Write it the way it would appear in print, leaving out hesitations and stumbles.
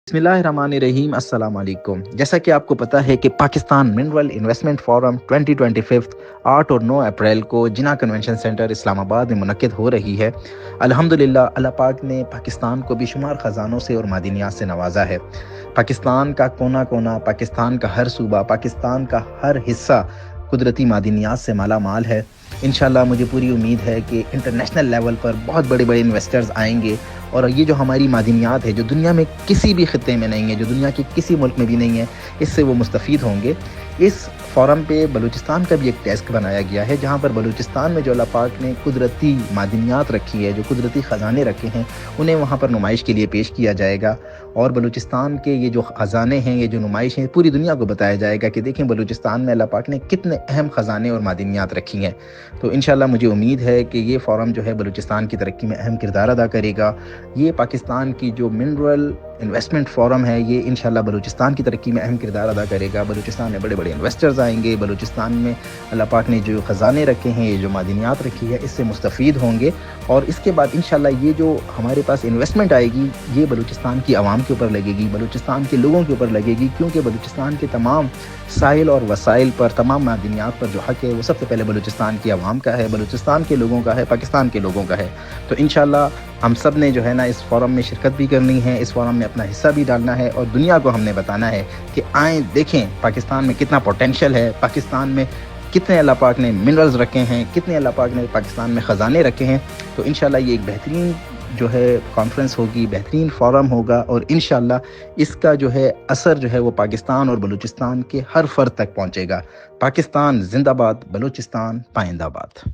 बिस्मिल्लाहिर्रहमानिर्रहीम अस्सलाम वालेकुम। जैसा कि आपको पता है कि पाकिस्तान मिनरल इन्वेस्टमेंट फोरम 2025 8 और 9 अप्रैल को जिना कन्वेंशन सेंटर इस्लामाबाद में मुनक्किद हो रही है। अल्हम्दुलिल्लाह अल्लाह पाक ने पाकिस्तान को बेशुमार ख़जानों से और मादिनियात से नवाजा है। पाकिस्तान का कोना कोना, पाकिस्तान का हर सूबा, पाकिस्तान का हर हिस्सा कुदरती मादिनियात से माला माल है। इंशाल्लाह मुझे पूरी उम्मीद है कि इंटरनेशनल लेवल पर बहुत बड़े बड़े इन्वेस्टर्स आएंगे और ये जो हमारी मादिनियात है, जो दुनिया में किसी भी खित्ते में नहीं है, जो दुनिया के किसी मुल्क में भी नहीं है, इससे वो मुस्तफ़ीद होंगे। इस फोरम पे बलूचिस्तान का भी एक डेस्क बनाया गया है, जहाँ पर बलूचिस्तान में जो अल्लाह पाक ने कुदरती मादिनियात रखी है, जो कुदरती ख़जाने रखे हैं, उन्हें वहाँ पर नुमाइश के लिए पेश किया जाएगा। और बलूचिस्तान के ये जो ख़जाने हैं, ये जो नुमाइश हैं, पूरी दुनिया को बताया जाएगा कि देखें बलूचिस्तान में अल्लाह पाक ने कितने अहम ख़जाने और मादिनियात रखी हैं। तो इंशाल्लाह मुझे उम्मीद है कि ये फोरम जो है बलूचिस्तान की तरक्की में अहम किरदार अदा करेगा। ये पाकिस्तान की जो मिनरल इन्वेस्टमेंट फोरम है, ये इंशाल्लाह बलूचिस्तान की तरक्की में अहम किरदार अदा करेगा। बलूचिस्तान में बड़े बड़े इन्वेस्टर्स आएंगे, बलूचिस्तान में अल्लाह पाक ने जो ख़जाने रखे हैं, ये जो मादिनियात रखी है, इससे मुस्तफ़ीद होंगे। और इसके बाद इंशाल्लाह ये जो हमारे पास इन्वेस्टमेंट आएगी, ये बलूचिस्तान की आवाम के ऊपर लगेगी, बलूचिस्तान के लोगों के ऊपर लगेगी, क्योंकि बलूचिस्तान के तमाम साहिल और वसाइल पर, तमाम मादिनियात पर जो हक़ है, वो सबसे पहले बलूचिस्तान की आवाम का है, बलूचिस्तान के लोगों का है, पाकिस्तान के लोगों का है। तो इंशाल्लाह हम सब ने जो है ना इस फोरम में शिरकत भी करनी है, इस फोरम में अपना हिस्सा भी डालना है और दुनिया को हमने बताना है कि आएँ देखें पाकिस्तान में कितना पोटेंशियल है, पाकिस्तान में कितने अल्लाह पाक ने मिनरल्स रखे हैं, कितने अल्लाह पाक ने पाकिस्तान में ख़जाने रखे हैं। तो इंशाल्लाह ये एक बेहतरीन जो है कॉन्फ्रेंस होगी, बेहतरीन फोरम होगा और इंशाल्लाह इसका जो है असर जो है वो पाकिस्तान और बलूचिस्तान के हर फ़र्द तक पहुँचेगा। पाकिस्तान जिंदाबाद, बलूचिस्तान पाइंदाबाद।